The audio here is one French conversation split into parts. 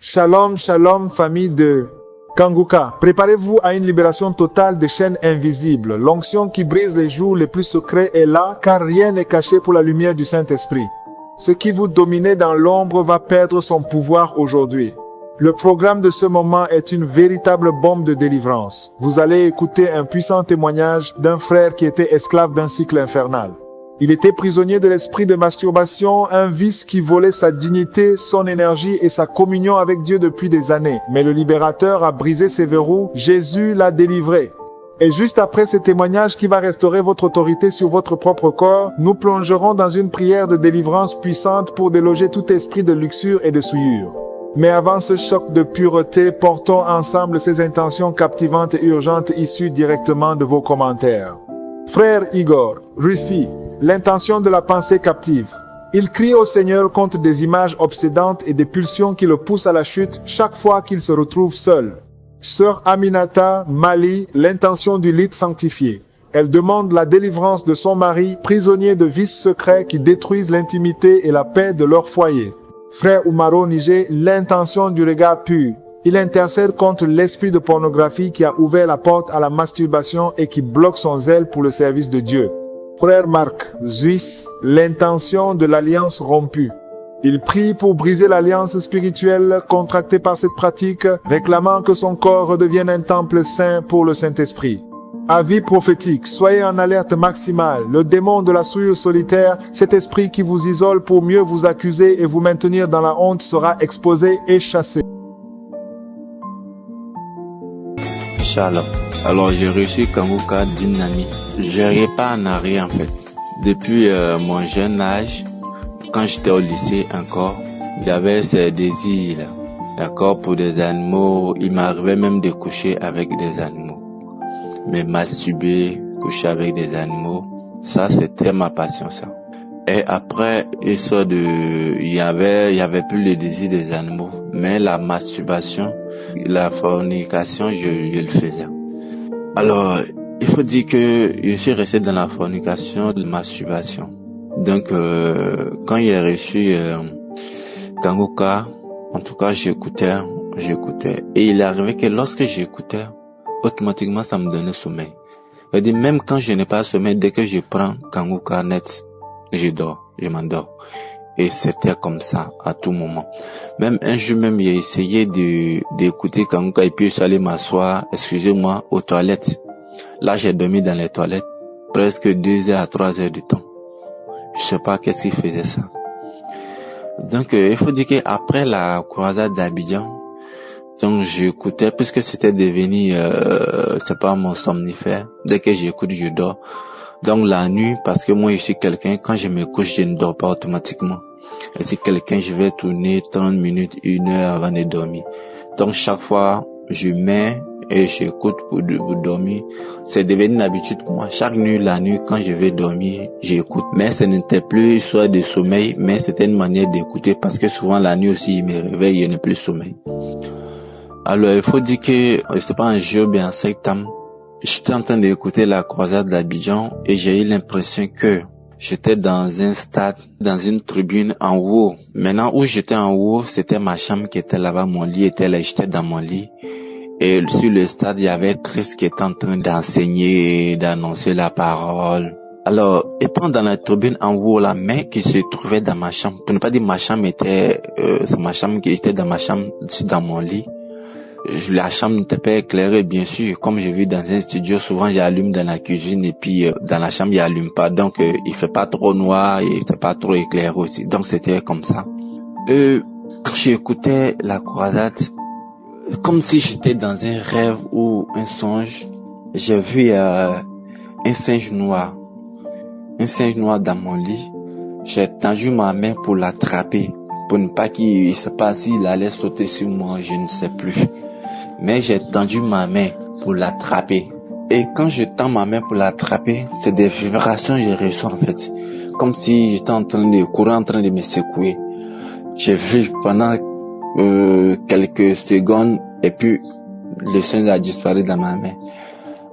Shalom, shalom, famille de Kanguka. Préparez-vous à une libération totale des chaînes invisibles. L'onction qui brise les jours les plus secrets est là, car rien n'est caché pour la lumière du Saint-Esprit. Ce qui vous dominait dans l'ombre va perdre son pouvoir aujourd'hui. Le programme de ce moment est une véritable bombe de délivrance. Vous allez écouter un puissant témoignage d'un frère qui était esclave d'un cycle infernal. Il était prisonnier de l'esprit de masturbation, un vice qui volait sa dignité, son énergie et sa communion avec Dieu depuis des années. Mais le libérateur a brisé ses verrous, Jésus l'a délivré. Et juste après ce témoignage qui va restaurer votre autorité sur votre propre corps, nous plongerons dans une prière de délivrance puissante pour déloger tout esprit de luxure et de souillure. Mais avant ce choc de pureté, portons ensemble ces intentions captivantes et urgentes issues directement de vos commentaires. Frère Igor, Russie, l'intention de la pensée captive. Il crie au Seigneur contre des images obsédantes et des pulsions qui le poussent à la chute chaque fois qu'il se retrouve seul. Sœur Aminata, Mali, l'intention du lit sanctifié. Elle demande la délivrance de son mari, prisonnier de vices secrets qui détruisent l'intimité et la paix de leur foyer. Frère Oumaro Niger, l'intention du regard pur. Il intercède contre l'esprit de pornographie qui a ouvert la porte à la masturbation et qui bloque son zèle pour le service de Dieu. Frère Marc, Suisse, l'intention de l'alliance rompue. Il prie pour briser l'alliance spirituelle contractée par cette pratique, réclamant que son corps redevienne un temple saint pour le Saint-Esprit. Avis prophétique, soyez en alerte maximale. Le démon de la souillure solitaire, cet esprit qui vous isole pour mieux vous accuser et vous maintenir dans la honte sera exposé et chassé. Shalom. Alors j'ai reçu Kanguka d'une amie. Je repars en arrière en fait. Depuis mon jeune âge, quand j'étais au lycée encore, j'avais ces désirs, d'accord, pour des animaux. Il m'arrivait même de coucher avec des animaux. Mais masturber, coucher avec des animaux, ça c'était ma passion ça. Et après, il y avait plus le désir des animaux, mais la masturbation, la fornication, je le faisais. Alors, il faut dire que je suis resté dans la fornication, de masturbation. Donc, quand il a reçu Kanguka, en tout cas, j'écoutais. Et il est arrivé que lorsque j'écoutais, automatiquement, ça me donnait sommeil. C'est-à-dire, même quand je n'ai pas sommeil, dès que je prends Kanguka net, je m'endors. Et c'était comme ça, à tout moment. Même un jour même, j'ai essayé d'écouter Kanguka et puis je suis allé m'asseoir, excusez-moi, aux toilettes. Là, j'ai dormi dans les toilettes, presque 2 heures à 3 heures de temps. Je sais pas qu'est-ce qui faisait ça. Donc, il faut dire qu'après la croisade d'Abidjan, donc j'écoutais, puisque c'était devenu, c'est pas mon somnifère. Dès que j'écoute, je dors. Donc la nuit, parce que moi je suis quelqu'un, quand je me couche, je ne dors pas automatiquement. Et si quelqu'un, je vais tourner 30 minutes, 1 heure avant de dormir. Donc chaque fois, je mets et j'écoute pour dormir. C'est devenu une habitude pour moi. Chaque nuit, la nuit, quand je vais dormir, j'écoute. Mais ce n'était plus une histoire de sommeil, mais c'était une manière d'écouter parce que souvent la nuit aussi, il me réveille, je n'ai plus sommeil. Alors il faut dire que c'est pas un jeu bien septembre. J'étais en train d'écouter la croisade d'Abidjan et j'ai eu l'impression que j'étais dans un stade, dans une tribune en haut. Maintenant où j'étais en haut, c'était ma chambre qui était là-bas, mon lit était là, j'étais dans mon lit. Et sur le stade, il y avait Christ qui était en train d'enseigner, d'annoncer la parole. Alors, étant dans la tribune en haut, la main qui se trouvait dans ma chambre, pour ne pas dire ma chambre était, c'est ma chambre qui était dans ma chambre, dans mon lit. La chambre n'était pas éclairée, bien sûr. Comme je vis dans un studio, souvent j'allume dans la cuisine et puis dans la chambre, j'allume pas. Donc, il fait pas trop noir et c'est pas trop éclairé aussi. Donc, c'était comme ça. Quand j'écoutais la croisade, comme si j'étais dans un rêve ou un songe, j'ai vu un singe noir. Un singe noir dans mon lit. J'ai tendu ma main pour l'attraper. Pour ne pas qu'il se passe s'il allait sauter sur moi, je ne sais plus. Mais j'ai tendu ma main pour l'attraper. Et quand je tends ma main pour l'attraper, c'est des vibrations que je reçois en fait. Comme si j'étais en train de me secouer. J'ai vu pendant quelques secondes et puis le singe a disparu dans ma main.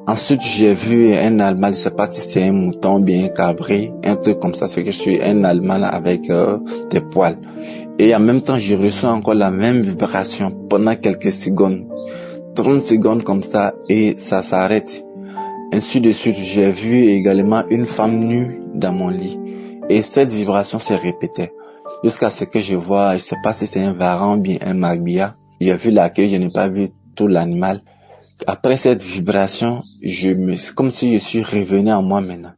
Ensuite, j'ai vu un animal, je sais pas si c'est un mouton, bien un cabri, un truc comme ça, c'est que je suis un animal avec des poils. Et en même temps, je reçois encore la même vibration pendant quelques secondes. 30 secondes comme ça et ça s'arrête. Ainsi de suite, j'ai vu également une femme nue dans mon lit. Et cette vibration se répétait. Jusqu'à ce que je vois, je sais pas si c'est un varan ou bien un magbia. J'ai vu la queue, je n'ai pas vu tout l'animal. Après cette vibration, comme si je suis revenu à moi maintenant.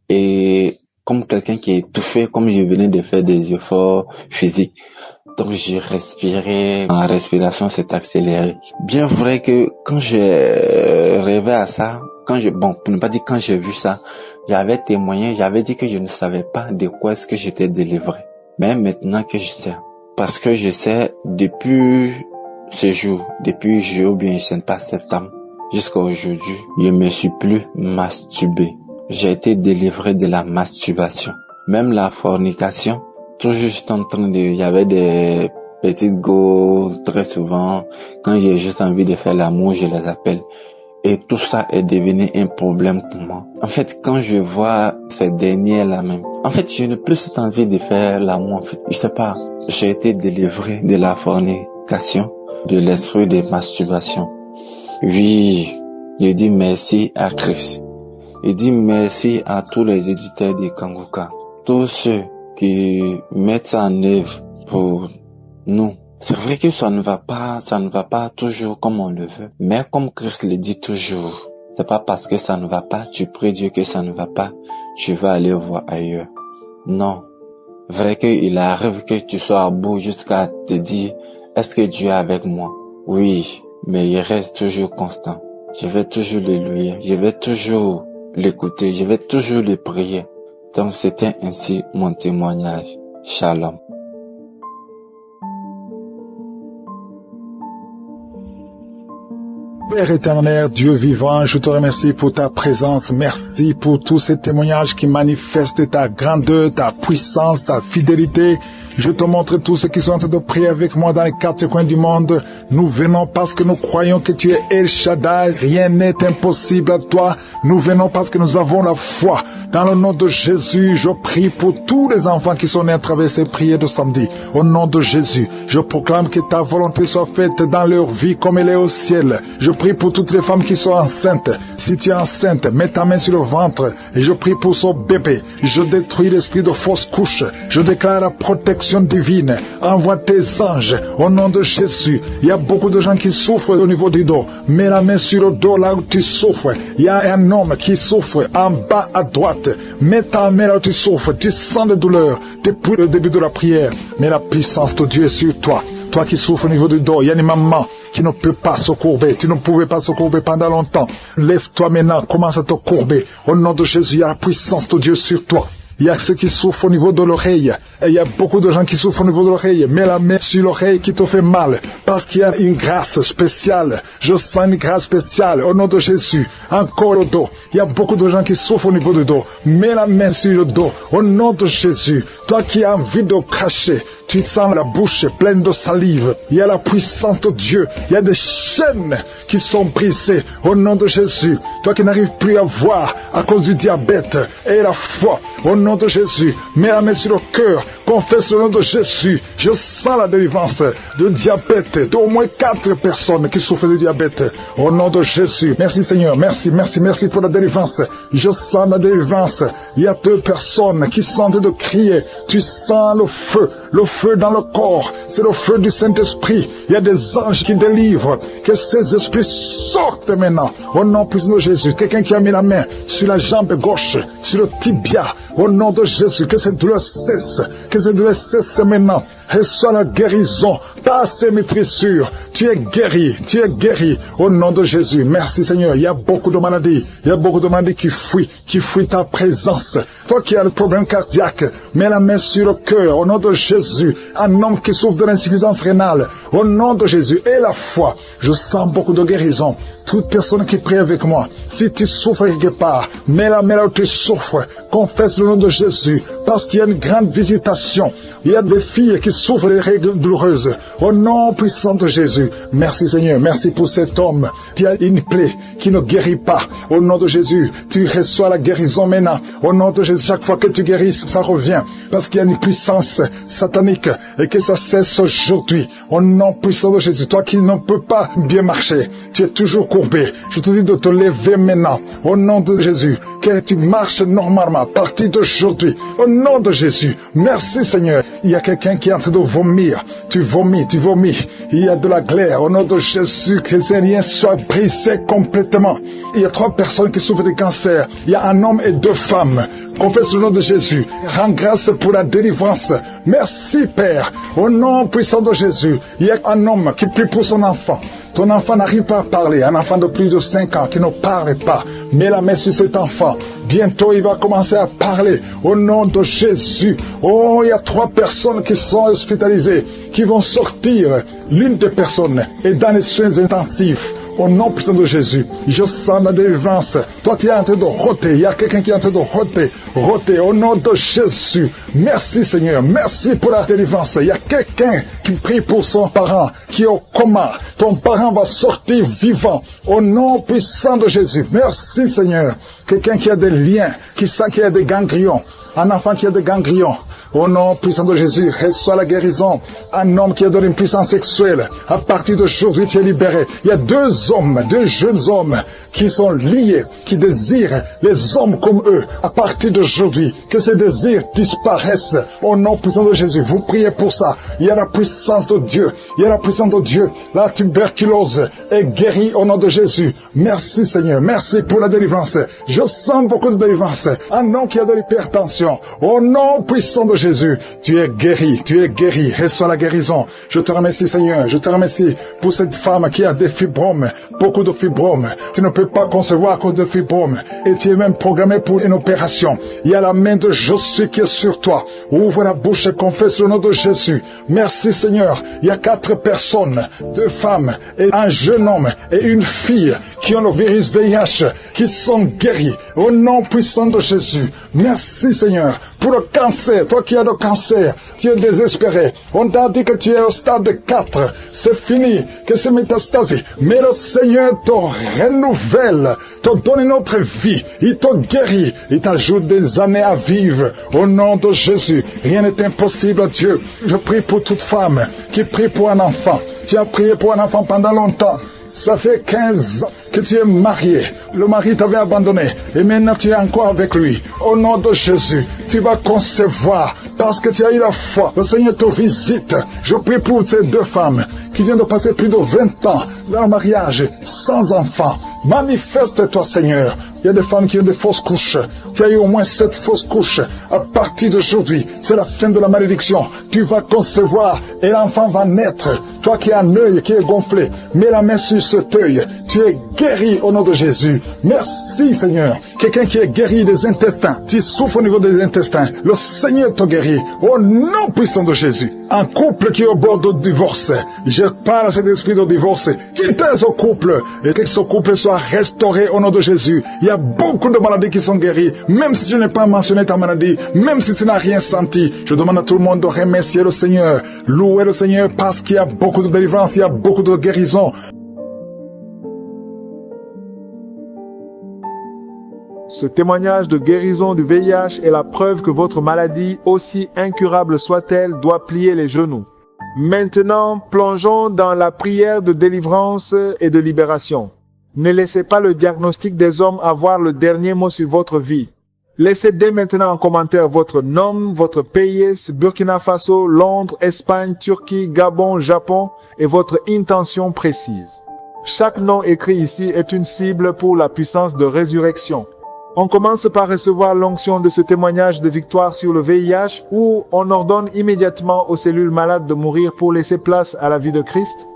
Et comme quelqu'un qui est étouffé, comme je venais de faire des efforts physiques. Donc j'ai respiré, ma respiration s'est accélérée. Bien vrai que quand j'ai rêvé à ça, pour ne pas dire quand j'ai vu ça, j'avais témoigné, j'avais dit que je ne savais pas de quoi est-ce que j'étais délivré. Mais maintenant que je sais, parce que je sais depuis ce jour, depuis juillet ou bien je sais pas septembre, jusqu'à aujourd'hui, je me suis plus masturbé. J'ai été délivré de la masturbation. Même la fornication, toujours juste il y avait des petites go très souvent, quand j'ai juste envie de faire l'amour, je les appelle. Et tout ça est devenu un problème pour moi. En fait, quand je vois ces derniers-là même, en fait, je n'ai plus cette envie de faire l'amour, en fait. Je sais pas, j'ai été délivré de la fornication, de l'esprit de masturbation. Oui, je dis merci à Christ. Je dis merci à tous les éditeurs de Kanguka. Tous ceux qui mettent ça en œuvre pour nous. C'est vrai que ça ne va pas toujours comme on le veut. Mais comme Christ le dit toujours, c'est pas parce que ça ne va pas, tu pries Dieu que ça ne va pas, tu vas aller voir ailleurs. Non. Vrai qu'il arrive que tu sois à bout jusqu'à te dire, est-ce que Dieu est avec moi? Oui, mais il reste toujours constant. Je vais toujours le louer, je vais toujours l'écouter, je vais toujours le prier. Donc c'était ainsi mon témoignage. Shalom. Père éternel, Dieu vivant, je te remercie pour ta présence. Merci pour tous ces témoignages qui manifestent ta grandeur, ta puissance, ta fidélité. Je te montre tous ceux qui sont en train de prier avec moi dans les 4 coins du monde. Nous venons parce que nous croyons que tu es El Shaddai. Rien n'est impossible à toi. Nous venons parce que nous avons la foi. Dans le nom de Jésus, je prie pour tous les enfants qui sont nés à travers ces prières de samedi. Au nom de Jésus, je proclame que ta volonté soit faite dans leur vie comme elle est au ciel. Je prie pour toutes les femmes qui sont enceintes. Si tu es enceinte, mets ta main sur le ventre et je prie pour son bébé. Je détruis l'esprit de fausse couche. Je déclare la protection divine. Envoie tes anges au nom de Jésus. Il y a beaucoup de gens qui souffrent au niveau du dos. Mets la main sur le dos là où tu souffres. Il y a un homme qui souffre en bas à droite. Mets ta main là où tu souffres. Tu sens de douleur depuis le début de la prière. Mais la puissance de Dieu est sur toi. Toi qui souffres au niveau du dos, il y a une maman qui ne peut pas se courber. Tu ne pouvais pas se courber pendant longtemps. Lève-toi maintenant, commence à te courber. Au nom de Jésus, il y a la puissance de Dieu sur toi. Il y a ceux qui souffrent au niveau de l'oreille. Et il y a beaucoup de gens qui souffrent au niveau de l'oreille. Mets la main sur l'oreille qui te fait mal. Parce qu'il y a une grâce spéciale. Je sens une grâce spéciale au nom de Jésus. Encore le dos. Il y a beaucoup de gens qui souffrent au niveau du dos. Mets la main sur le dos. Au nom de Jésus. Toi qui as envie de cracher. Tu sens la bouche pleine de salive. Il y a la puissance de Dieu. Il y a des chaînes qui sont brisées au nom de Jésus. Toi qui n'arrives plus à voir à cause du diabète et la foi. Au nom de Jésus, mets la main sur le cœur, confesse le nom de Jésus. Je sens la délivrance de diabète, d'au moins 4 personnes qui souffrent de diabète. Au nom de Jésus, merci Seigneur, merci pour la délivrance. Je sens la délivrance. Il y a 2 personnes qui sont en train de crier. Tu sens le feu dans le corps. C'est le feu du Saint-Esprit. Il y a des anges qui délivrent. Que ces esprits sortent maintenant. Au nom puissant de Jésus, quelqu'un qui a mis la main sur la jambe gauche, sur le tibia. Au nom de Jésus, que cette douleur cesse. Que cette douleur cesse maintenant. Reçois la guérison. Passe tes maîtrissures. Tu es guéri. Au nom de Jésus. Merci Seigneur. Il y a beaucoup de maladies. Il y a beaucoup de maladies qui fuient ta présence. Toi qui as le problème cardiaque, mets la main sur le cœur. Au nom de Jésus. Un homme qui souffre de l'insuffisance rénale. Au nom de Jésus. Et la foi. Je sens beaucoup de guérison. Toute personne qui prie avec moi, si tu souffres quelque part, mets la main là où tu souffres. Confesse le nom de de Jésus, parce qu'il y a une grande visitation. Il y a des filles qui souffrent des règles douloureuses. Au nom puissant de Jésus, merci Seigneur, merci pour cet homme qui a une plaie qui ne guérit pas. Au nom de Jésus, tu reçois la guérison maintenant. Au nom de Jésus, chaque fois que tu guéris, ça revient, parce qu'il y a une puissance satanique et que ça cesse aujourd'hui. Au nom puissant de Jésus, toi qui ne peux pas bien marcher, tu es toujours courbé. Je te dis de te lever maintenant. Au nom de Jésus, que tu marches normalement à partir d'aujourd'hui. Au nom de Jésus, merci Seigneur. Il y a quelqu'un qui est en train de vomir. Tu vomis. Il y a de la glaire. Au nom de Jésus, que ces liens soient brisés complètement. Il y a 3 personnes qui souffrent de cancer. Il y a un homme et 2 femmes. Confesse le nom de Jésus. Rends grâce pour la délivrance. Merci Père. Au nom puissant de Jésus, il y a un homme qui prie pour son enfant. Ton enfant n'arrive pas à parler. Un enfant de plus de 5 ans qui ne parle pas. Mets la main sur cet enfant. Bientôt, il va commencer à parler. Au nom de Jésus. Oh, il y a 3 personnes qui sont hospitalisées, qui vont sortir. L'une des personnes est dans les soins intensifs. Au nom puissant de Jésus, je sens la délivrance. Toi, tu es en train de roter. Il y a quelqu'un qui est en train de roter. Roter au nom de Jésus. Merci Seigneur. Merci pour la délivrance. Il y a quelqu'un qui prie pour son parent qui est au coma. Ton parent va sortir vivant. Au nom puissant de Jésus. Merci Seigneur. Quelqu'un qui a des liens, qui sent qu'il y a des ganglions. Un enfant qui a des ganglions. Au nom puissant de Jésus, reçois la guérison. Un homme qui a donné une puissance sexuelle. À partir d'aujourd'hui, tu es libéré. Il y a 2 hommes, 2 jeunes hommes qui sont liés, qui désirent les hommes comme eux. À partir d'aujourd'hui, que ces désirs disparaissent. Au nom puissant de Jésus, vous priez pour ça. Il y a la puissance de Dieu. Il y a la puissance de Dieu. La tuberculose est guérie au nom de Jésus. Merci Seigneur. Merci pour la délivrance. Je sens beaucoup de délivrance. Un homme qui a de l'hypertension. Au nom puissant de Jésus, tu es guéri, reçois la guérison. Je te remercie Seigneur, je te remercie pour cette femme qui a des fibromes, beaucoup de fibromes. Tu ne peux pas concevoir à cause de fibromes et tu es même programmé pour une opération. Il y a la main de Jésus qui est sur toi. Ouvre la bouche et confesse le nom de Jésus. Merci Seigneur. Il y a 4 personnes, 2 femmes et un jeune homme et une fille qui ont le virus VIH, qui sont guéris au nom puissant de Jésus. Merci Seigneur pour le cancer. Toi qui as le cancer, tu es désespéré. On t'a dit que tu es au stade 4. C'est fini, que c'est métastasé. Mais le Seigneur te renouvelle, te donne une autre vie. Il te guérit. Il t'ajoute des années à vivre. Au nom de Jésus, rien n'est impossible à Dieu. Je prie pour toute femme qui prie pour un enfant. Tu as prié pour un enfant pendant longtemps. Ça fait 15 ans que tu es marié. Le mari t'avait abandonné. Et maintenant tu es encore avec lui. Au nom de Jésus, tu vas concevoir. Parce que tu as eu la foi. Le Seigneur te visite. Je prie pour ces 2 femmes qui viennent de passer plus de 20 ans dans le mariage sans enfant. Manifeste-toi Seigneur. Il y a des femmes qui ont des fausses couches. Tu as eu au moins 7 fausses couches. À partir d'aujourd'hui, c'est la fin de la malédiction. Tu vas concevoir et l'enfant va naître. Toi qui as un œil qui est gonflé, mets la main sur cet œil. Tu es guéri au nom de Jésus. Merci Seigneur. Quelqu'un qui est guéri des intestins. Tu souffres au niveau des intestins. Le Seigneur te guérit au nom puissant de Jésus. Un couple qui est au bord du divorce. Je parle à cet esprit de divorce. Quittez ce couple et que ce couple soit restauré au nom de Jésus. Il y a beaucoup de maladies qui sont guéries. Même si tu n'as pas mentionné ta maladie, même si tu n'as rien senti, je demande à tout le monde de remercier le Seigneur. Louer le Seigneur parce qu'il y a beaucoup de délivrance, il y a beaucoup de guérison. Ce témoignage de guérison du VIH est la preuve que votre maladie, aussi incurable soit-elle, doit plier les genoux. Maintenant, plongeons dans la prière de délivrance et de libération. Ne laissez pas le diagnostic des hommes avoir le dernier mot sur votre vie. Laissez dès maintenant en commentaire votre nom, votre pays, Burkina Faso, Londres, Espagne, Turquie, Gabon, Japon et votre intention précise. Chaque nom écrit ici est une cible pour la puissance de résurrection. On commence par recevoir l'onction de ce témoignage de victoire sur le VIH où on ordonne immédiatement aux cellules malades de mourir pour laisser place à la vie de Christ.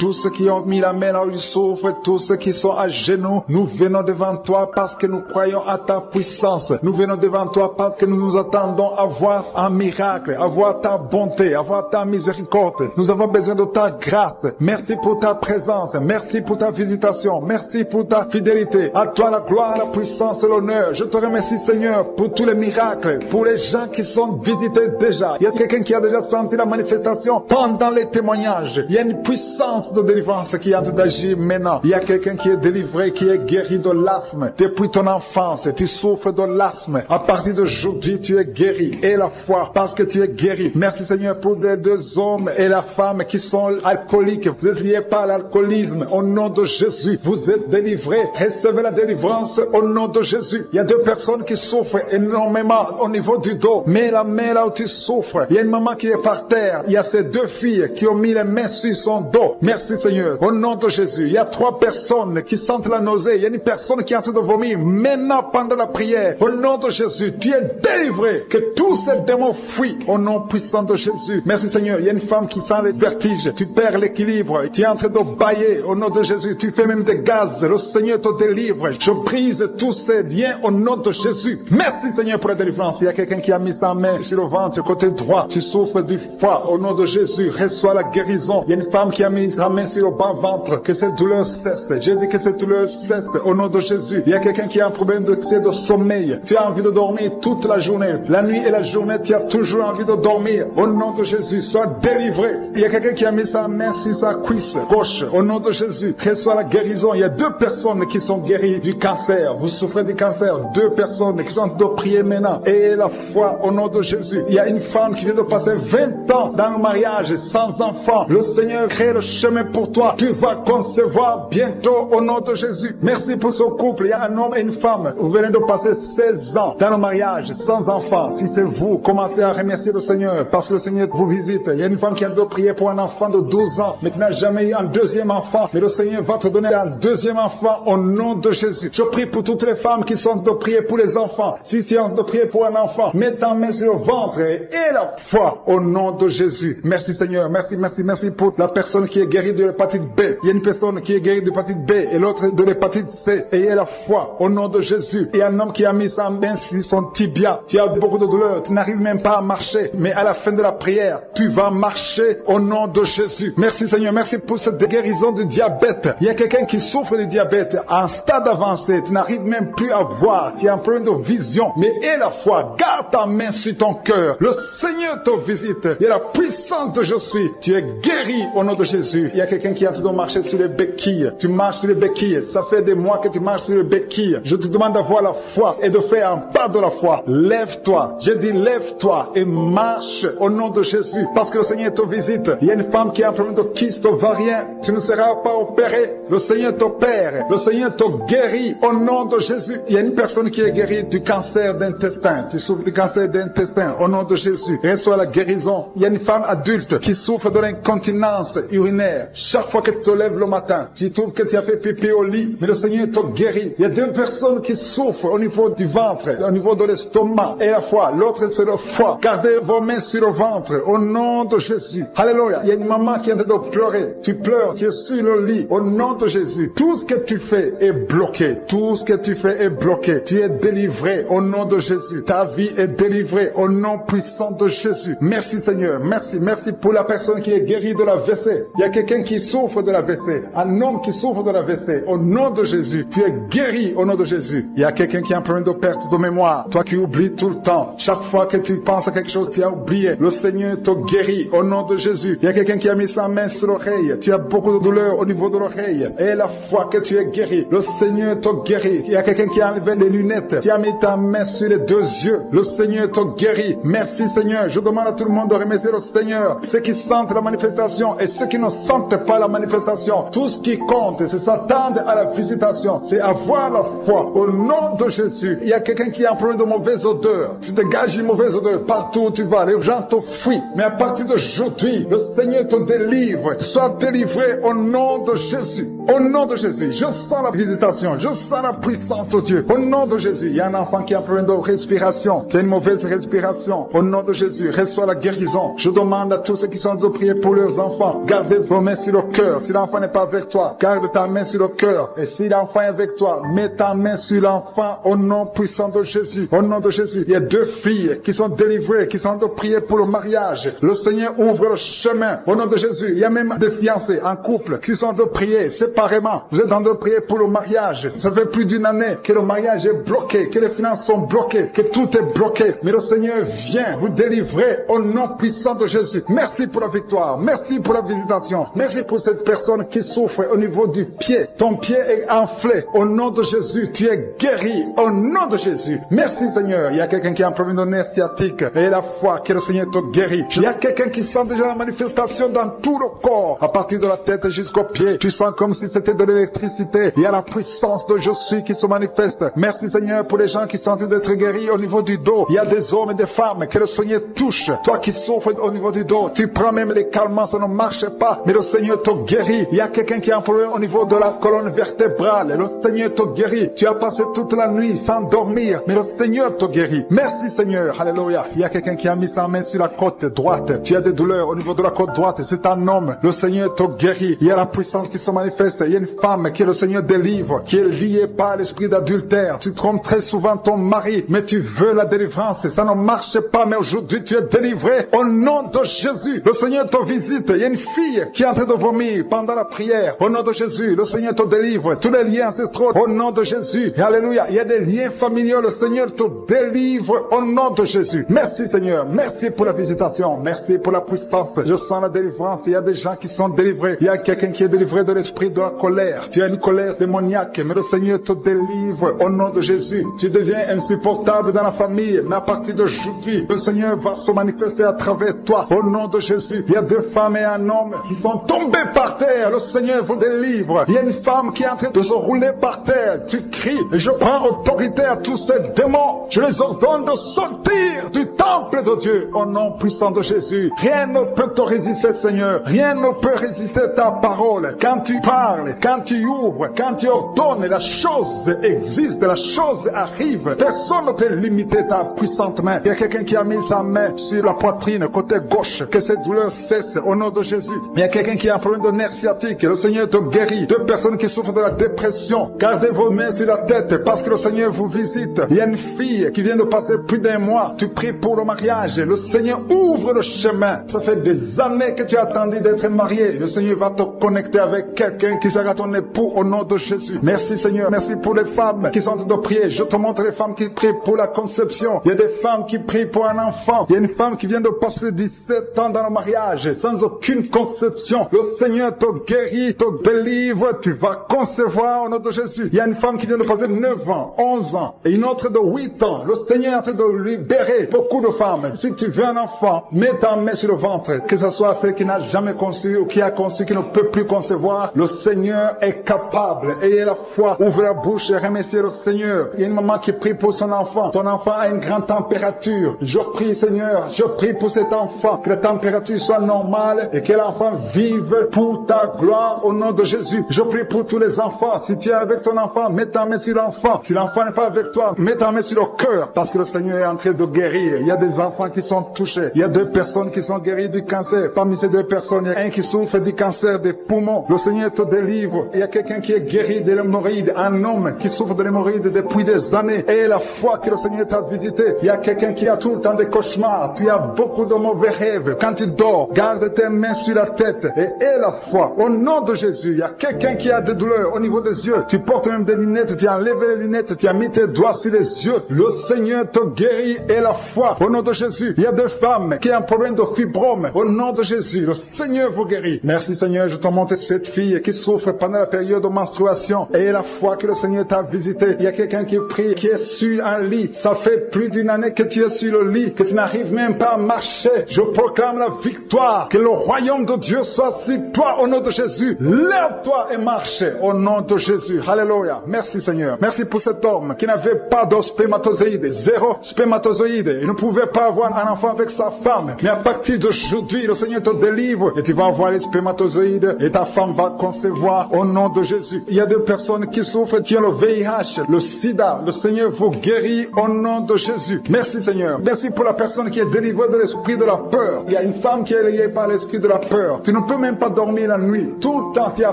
tous ceux qui ont mis la main là où ils souffrent, tous ceux qui sont à genoux. Nous venons devant toi parce que nous croyons à ta puissance. Nous venons devant toi parce que nous nous attendons à voir un miracle, à voir ta bonté, à voir ta miséricorde. Nous avons besoin de ta grâce. Merci pour ta présence. Merci pour ta visitation. Merci pour ta fidélité. À toi la gloire, la puissance et l'honneur. Je te remercie, Seigneur, pour tous les miracles, pour les gens qui sont visités déjà. Il y a quelqu'un qui a déjà senti la manifestation pendant les témoignages. Il y a une puissance de délivrance qui est en train d'agir maintenant. Il y a quelqu'un qui est délivré, qui est guéri de l'asthme. Depuis ton enfance, tu souffres de l'asthme. À partir d'aujourd'hui, tu es guéri. Et la foi, parce que tu es guéri. Merci, Seigneur, pour les deux hommes et la femme qui sont alcooliques. Vous êtes liés par l'alcoolisme. Au nom de Jésus, vous êtes délivrés. Recevez la délivrance au nom de Jésus. Il y a deux personnes qui souffrent énormément au niveau du dos. Mets la main là où tu souffres. Il y a une maman qui est par terre. Il y a ces deux filles qui ont mis les mains sur son dos. Merci, Seigneur. Au nom de Jésus. Il y a trois personnes qui sentent la nausée. Il y a une personne qui est en train de vomir. Maintenant, pendant la prière, au nom de Jésus, tu es délivré. Que tous ces démons fuient au nom puissant de Jésus. Merci, Seigneur. Il y a une femme qui sent les vertiges. Tu perds l'équilibre. Tu es en train de bailler au nom de Jésus. Tu fais même des gaz. Le Seigneur te délivre. Je brise tous ces liens au nom de Jésus. Merci, Seigneur, pour la délivrance. Il y a quelqu'un qui a mis sa main sur le ventre, côté droit. Tu souffres du foie. Au nom de Jésus, reçois la guérison. Il y a une femme qui a mis sa main sur le bas ventre. Que cette douleur cesse. J'ai dit que cette douleur cesse au nom de Jésus. Il y a quelqu'un qui a un problème de sommeil. Tu as envie de dormir toute la journée. La nuit et la journée, tu as toujours envie de dormir. Au nom de Jésus, sois délivré. Il y a quelqu'un qui a mis sa main sur sa cuisse gauche. Au nom de Jésus, reçois la guérison. Il y a deux personnes qui sont guéries du cancer. Vous souffrez du cancer. Deux personnes qui sont de prier maintenant. Et la foi au nom de Jésus. Il y a une femme qui vient de passer 20 ans dans le mariage sans enfant. Le Seigneur crée le chemin pour toi. Tu vas concevoir bientôt au nom de Jésus. Merci pour ce couple. Il y a un homme et une femme. Vous venez de passer 16 ans dans le mariage sans enfant. Si c'est vous, commencez à remercier le Seigneur parce que le Seigneur vous visite. Il y a une femme qui a de prier pour un enfant de 12 ans mais qui n'a jamais eu un deuxième enfant. Mais le Seigneur va te donner un deuxième enfant au nom de Jésus. Je prie pour toutes les femmes qui sont de prier pour les enfants. Si tu es de prier pour un enfant, mets ta main sur le ventre et la foi au nom de Jésus. Merci, Seigneur. Merci, merci, merci pour la personne qui est guérie de l'hépatite B. Il y a une personne qui est guérie de l'hépatite B et l'autre de l'hépatite C. Ayez la foi au nom de Jésus. Il y a un homme qui a mis sa main sur son tibia. Tu as beaucoup de douleur. Tu n'arrives même pas à marcher. Mais à la fin de la prière, tu vas marcher au nom de Jésus. Merci, Seigneur. Merci pour cette guérison du diabète. Il y a quelqu'un qui souffre du diabète à un stade avancé. Tu n'arrives même plus à voir. Tu as un problème de vision. Mais aie la foi. Garde ta main sur ton cœur. Le Seigneur te visite. Il y a la puissance de je suis. Tu es guéri au nom de Jésus. Il y a quelqu'un qui est en train de marcher sur les béquilles. Tu marches sur les béquilles. Ça fait des mois que tu marches sur les béquilles. Je te demande d'avoir la foi et de faire un pas de la foi. Lève-toi. Je dis lève-toi et marche au nom de Jésus. Parce que le Seigneur te visite. Il y a une femme qui a un problème de kyste ovarien. Tu ne seras pas opéré. Le Seigneur t'opère. Le Seigneur te guérit au nom de Jésus. Il y a une personne qui est guérie du cancer d'intestin. Tu souffres du cancer d'intestin au nom de Jésus. Reçois la guérison. Il y a une femme adulte qui souffre de l'incontinence urinaire. Chaque fois que tu te lèves le matin, tu trouves que tu as fait pipi au lit, mais le Seigneur te guérit. Il y a deux personnes qui souffrent au niveau du ventre, au niveau de l'estomac et la foi. L'autre c'est le foie. Gardez vos mains sur le ventre au nom de Jésus. Alléluia. Il y a une maman qui est en train de pleurer. Tu pleures, tu es sur le lit au nom de Jésus. Tout ce que tu fais est bloqué. Tout ce que tu fais est bloqué. Tu es délivré au nom de Jésus. Ta vie est délivrée au nom puissant de Jésus. Merci, Seigneur. Merci. Merci pour la personne qui est guérie de la WC. Il y a quelqu'un qui souffre de la WC. Un homme qui souffre de la WC. Au nom de Jésus. Tu es guéri au nom de Jésus. Il y a quelqu'un qui a un problème de perte de mémoire. Toi qui oublies tout le temps. Chaque fois que tu penses à quelque chose, tu as oublié. Le Seigneur te guérit au nom de Jésus. Il y a quelqu'un qui a mis sa main sur l'oreille. Tu as beaucoup de douleur au niveau de l'oreille. Et la foi que tu es guéri. Le Seigneur te guérit. Il y a quelqu'un qui a enlevé les lunettes. Tu as mis ta main sur les deux yeux. Le Seigneur te guérit. Merci, Seigneur. Je demande à tout le monde de remercier le Seigneur. Ceux qui sentent la manifestation et ceux qui ne sentent pas la manifestation. Tout ce qui compte, c'est s'attendre à la visitation. C'est avoir la foi au nom de Jésus. Il y a quelqu'un qui a un problème de mauvaise odeur. Tu dégages une mauvaise odeur partout où tu vas. Les gens te fuient. Mais à partir d'aujourd'hui, le Seigneur te délivre. Sois délivré au nom de Jésus. Au nom de Jésus, je sens la visitation, je sens la puissance de Dieu. Au nom de Jésus, il y a un enfant qui a un problème de respiration, qui a une mauvaise respiration. Au nom de Jésus, reçois la guérison. Je demande à tous ceux qui sont de prier pour leurs enfants. Gardez vos mains sur le cœur. Si l'enfant n'est pas avec toi, garde ta main sur le cœur. Et si l'enfant est avec toi, mets ta main sur l'enfant au nom puissant de Jésus. Au nom de Jésus, il y a 2 filles qui sont délivrées, qui sont de prier pour le mariage. Le Seigneur ouvre le chemin. Au nom de Jésus, il y a même des fiancés en couple qui sont de prier séparément. Vous êtes en train de prier pour le mariage. Ça fait plus d'1 année que le mariage est bloqué, que les finances sont bloquées, que tout est bloqué. Mais le Seigneur vient vous délivrer au nom puissant de Jésus. Merci pour la victoire. Merci pour la visitation. Merci pour cette personne qui souffre au niveau du pied. Ton pied est enflé. Au nom de Jésus, tu es guéri. Au nom de Jésus. Merci Seigneur. Il y a quelqu'un qui a un problème de nerf sciatique. Et la foi que le Seigneur te guérit. Il y a quelqu'un qui sent déjà la manifestation dans tout le corps. À partir de la tête jusqu'au pied. Tu sens comme si c'était de l'électricité. Il y a la puissance de je suis qui se manifeste. Merci Seigneur pour les gens qui sont en train d'être guéris au niveau du dos. Il y a des hommes et des femmes que le Seigneur touche. Toi qui souffres au niveau du dos, tu prends même les calmants, ça ne marche pas. Mais le Seigneur te guérit. Il y a quelqu'un qui a un problème au niveau de la colonne vertébrale. Le Seigneur te guérit. Tu as passé toute la nuit sans dormir. Mais le Seigneur te guérit. Merci Seigneur. Alléluia. Il y a quelqu'un qui a mis sa main sur la côte droite. Tu as des douleurs au niveau de la côte droite. C'est un homme. Le Seigneur te guérit. Il y a la puissance qui se manifeste. Il y a une femme que le Seigneur délivre, qui est liée par l'esprit d'adultère. Tu trompes très souvent ton mari, mais tu veux la délivrance. Ça ne marche pas, mais aujourd'hui tu es délivré. Au nom de Jésus, le Seigneur te visite. Il y a une fille qui est en train de vomir pendant la prière. Au nom de Jésus, le Seigneur te délivre. Tous les liens ancestraux, au nom de Jésus. Alléluia. Il y a des liens familiaux. Le Seigneur te délivre au nom de Jésus. Merci Seigneur. Merci pour la visitation. Merci pour la puissance. Je sens la délivrance. Il y a des gens qui sont délivrés. Il y a quelqu'un qui est délivré de l'esprit de la colère. Tu as une colère démoniaque, mais le Seigneur te délivre au nom de Jésus. Tu deviens insupportable dans la famille, mais à partir d'aujourd'hui, le Seigneur va se manifester à travers toi au nom de Jésus. Il y a 2 femmes et un homme qui sont tombés par terre. Le Seigneur vous délivre. Il y a une femme qui est en train de se rouler par terre. Tu cries et je prends autorité à tous ces démons. Je les ordonne de sortir du temple de Dieu au nom puissant de Jésus. Rien ne peut te résister, Seigneur. Rien ne peut résister ta parole. Quand tu parles, quand tu ouvres, quand tu ordonnes, la chose existe, la chose arrive. Personne ne peut limiter ta puissante main. Il y a quelqu'un qui a mis sa main sur la poitrine, côté gauche, que cette douleur cesse au nom de Jésus. Il y a quelqu'un qui a un problème de nerf sciatique. Le Seigneur te guérit. 2 personnes qui souffrent de la dépression. Gardez vos mains sur la tête parce que le Seigneur vous visite. Il y a une fille qui vient de passer plus d'1 mois. Tu pries pour le mariage. Le Seigneur ouvre le chemin. Ça fait des années que tu as attendu d'être marié. Le Seigneur va te connecter avec quelqu'un qui sera ton époux au nom de Jésus. Merci Seigneur. Merci pour les femmes qui sont en train de prier. Je te montre les femmes qui prient pour la conception. Il y a des femmes qui prient pour un enfant. Il y a une femme qui vient de passer 17 ans dans le mariage sans aucune conception. Le Seigneur te guérit, te délivre. Tu vas concevoir au nom de Jésus. Il y a une femme qui vient de passer 9 ans, 11 ans et une autre de 8 ans. Le Seigneur est en train de libérer beaucoup de femmes. Si tu veux un enfant, mets ta main sur le ventre. Que ce soit celle qui n'a jamais conçu ou qui a conçu, qui ne peut plus concevoir. Le Seigneur est capable. Ayez la foi. Ouvre la bouche et remerciez le Seigneur. Il y a une maman qui prie pour son enfant. Ton enfant a une grande température. Je prie Seigneur, je prie pour cet enfant. Que la température soit normale et que l'enfant vive pour ta gloire au nom de Jésus. Je prie pour tous les enfants. Si tu es avec ton enfant, mets ta main sur l'enfant. Si l'enfant n'est pas avec toi, mets ta main sur le cœur. Parce que le Seigneur est en train de guérir. Il y a des enfants qui sont touchés. Il y a 2 personnes qui sont guéries du cancer. Parmi ces 2 personnes, il y a un qui souffre du cancer des poumons. Le Seigneur te délivre. Il y a quelqu'un qui est guéri de l'hémorroïde. Un homme qui souffre de l'hémorroïde depuis des années. Et la foi que le Seigneur t'a visité. Il y a quelqu'un qui a tout le temps des cauchemars. Tu as beaucoup de mauvais rêves. Quand tu dors, garde tes mains sur la tête. Et aie la foi. Au nom de Jésus, il y a quelqu'un qui a des douleurs au niveau des yeux. Tu portes même des lunettes. Tu as enlevé les lunettes. Tu as mis tes doigts sur les yeux. Le Seigneur te guérit. Et la foi. Au nom de Jésus, il y a des femmes qui ont un problème de fibrome. Au nom de Jésus, le Seigneur vous guérit. Merci Seigneur, je te montre cette fille qui souffre pendant la période de menstruation. Et la foi que le Seigneur t'a visité. Il y a quelqu'un qui prie, qui est sur un lit. Ça fait plus d'1 année que tu es sur le lit, que tu n'arrives même pas à marcher. Je proclame la victoire. Que le royaume de Dieu soit sur toi au nom de Jésus. Lève-toi et marche au nom de Jésus. Alléluia. Merci Seigneur. Merci pour cet homme qui n'avait pas de spermatozoïde. 0 spermatozoïde. Il ne pouvait pas avoir un enfant avec sa femme. Mais à partir d'aujourd'hui, le Seigneur te délivre et tu vas avoir les spermatozoïdes et ta femme va concevoir voix au nom de Jésus. Il y a des personnes qui souffrent, qui ont le VIH, le sida. Le Seigneur vous guérit au nom de Jésus. Merci Seigneur. Merci pour la personne qui est délivrée de l'esprit de la peur. Il y a une femme qui est liée par l'esprit de la peur. Tu ne peux même pas dormir la nuit. Tout le temps tu as